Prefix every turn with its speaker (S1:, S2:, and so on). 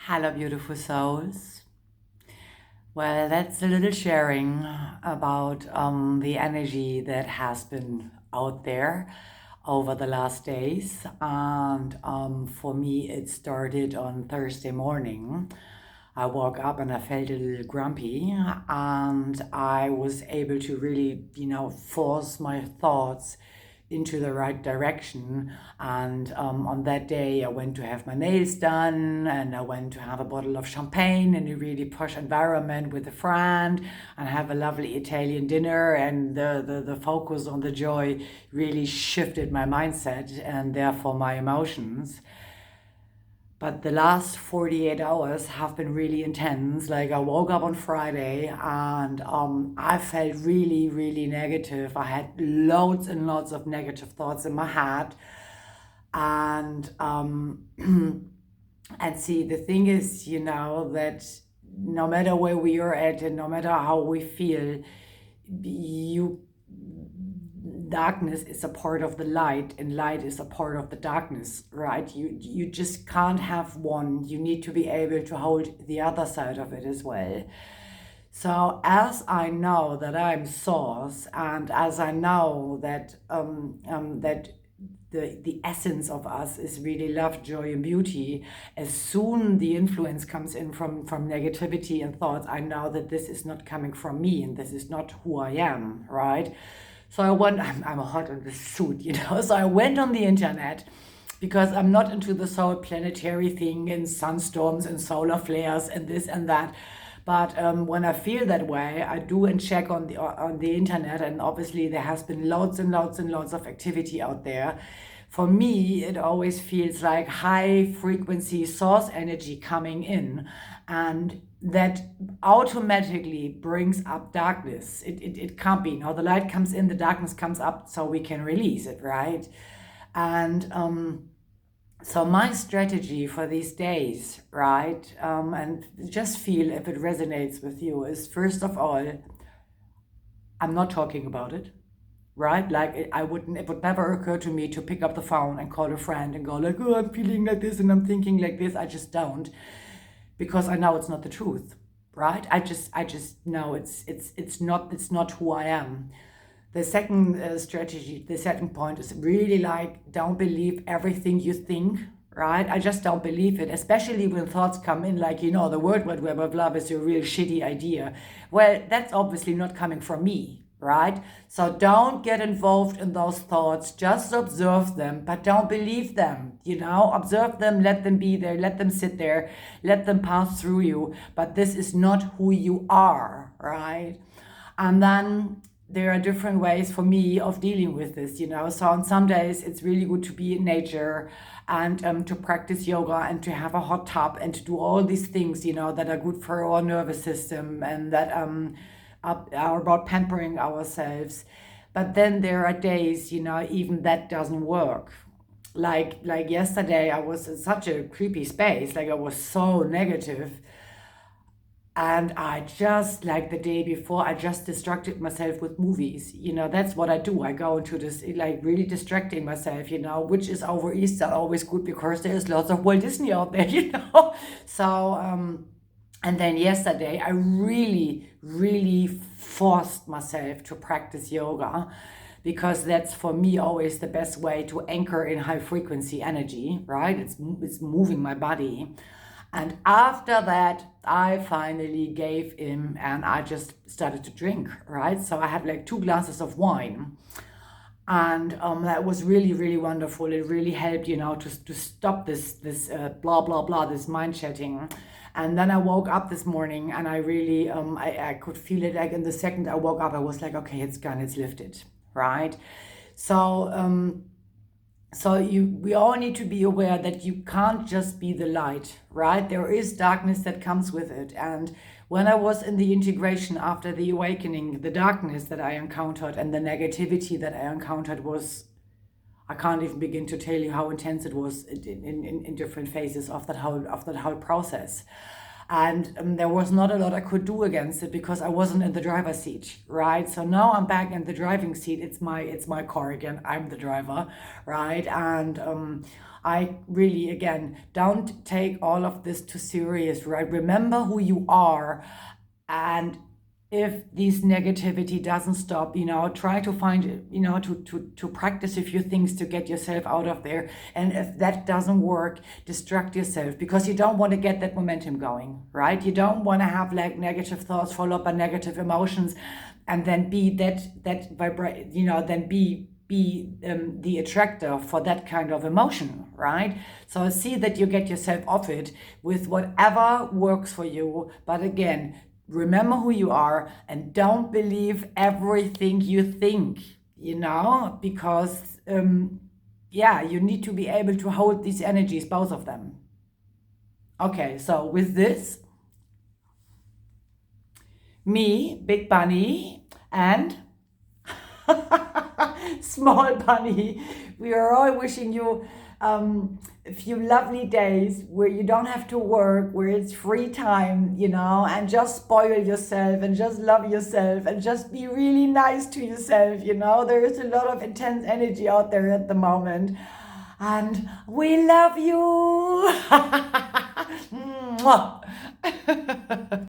S1: Hello, beautiful souls. Well, that's a little sharing about the energy that has been out there over the last days. And for me, it started on Thursday morning. I woke up and I felt a little grumpy, and I was able to really, force my thoughts into the right direction. And on that day, I went to have my nails done, and I went to have a bottle of champagne in a really posh environment with a friend and have a lovely Italian dinner. And the focus on the joy really shifted my mindset and therefore my emotions. But the last 48 hours have been really intense. Like, I woke up on Friday and I felt really, really negative. I had loads and loads of negative thoughts in my head. And and see, the thing is, that no matter where we are at and no matter how we feel, you darkness is a part of the light and light is a part of the darkness, right? You just can't have one. You need to be able to hold the other side of it as well. So as I know that I'm source, and as I know that that the essence of us is really love, joy, and beauty, as soon the influence comes in from negativity and thoughts, I know that this is not coming from me and this is not who I am, right? So I'm hot on this suit, So I went on the internet because I'm not into this whole planetary thing and sunstorms and solar flares and this and that. But when I feel that way, I do and check on the internet, and obviously there has been loads and loads and loads of activity out there. For me, it always feels like high frequency source energy coming in, and that automatically brings up darkness. It can't be. Now the light comes in, the darkness comes up, so we can release it, right? And so my strategy for these days, right, and just feel if it resonates with you, is first of all, I'm not talking about it, right? Like, it would never occur to me to pick up the phone and call a friend and go like, oh, I'm feeling like this and I'm thinking like this. I just don't, because I know it's not the truth, right? I just know it's not who I am. The second strategy, the second point is really like, don't believe everything you think, right? I just don't believe it, especially when thoughts come in like, the World Wide Web of Love is a real shitty idea. Well, that's obviously not coming from me, right? So don't get involved in those thoughts. Just observe them, but don't believe them, Observe them, let them be there, let them sit there, let them pass through you. But this is not who you are, right? And then there are different ways for me of dealing with this, So on some days it's really good to be in nature and to practice yoga and to have a hot tub and to do all these things, that are good for our nervous system and that are about pampering ourselves. But then there are days, even that doesn't work. Like yesterday, I was in such a creepy space. Like, I was so negative. And I just, like the day before, I just distracted myself with movies. That's what I do. I go into this, like, really distracting myself, which is over Easter always good because there's lots of Walt Disney out there, So, and then yesterday, I really, really forced myself to practice yoga, because that's for me always the best way to anchor in high frequency energy, right? It's moving my body. And after that, I finally gave in and I just started to drink, right? So I had like 2 glasses of wine. And that was really, really wonderful. It really helped, to stop this blah, blah, blah, this mind chatting. And then I woke up this morning and I really, I could feel it. Like, in the second I woke up, I was like, okay, it's gone, it's lifted, right? So, we all need to be aware that you can't just be the light, right? There is darkness that comes with it. And when I was in the integration after the awakening, the darkness that I encountered and the negativity that I encountered was, I can't even begin to tell you how intense it was in different phases of that whole process. And there was not a lot I could do against it because I wasn't in the driver's seat, right? So now I'm back in the driving seat. It's my car again. I'm the driver, right? And I really, again, don't take all of this too serious, right? Remember who you are, and if this negativity doesn't stop, try to find, to practice a few things to get yourself out of there. And if that doesn't work, distract yourself, because you don't want to get that momentum going, right? You don't want to have like negative thoughts followed by negative emotions, and then be that vibrate, then be the attractor for that kind of emotion, right? So see that you get yourself off it with whatever works for you. But again, remember who you are and don't believe everything you think, because you need to be able to hold these energies, both of them. Okay, so with this, me, Big Bunny, and Small Bunny, we are all wishing you a few lovely days where you don't have to work, where it's free time, and just spoil yourself and just love yourself and just be really nice to yourself. There is a lot of intense energy out there at the moment, and we love you. Mwah.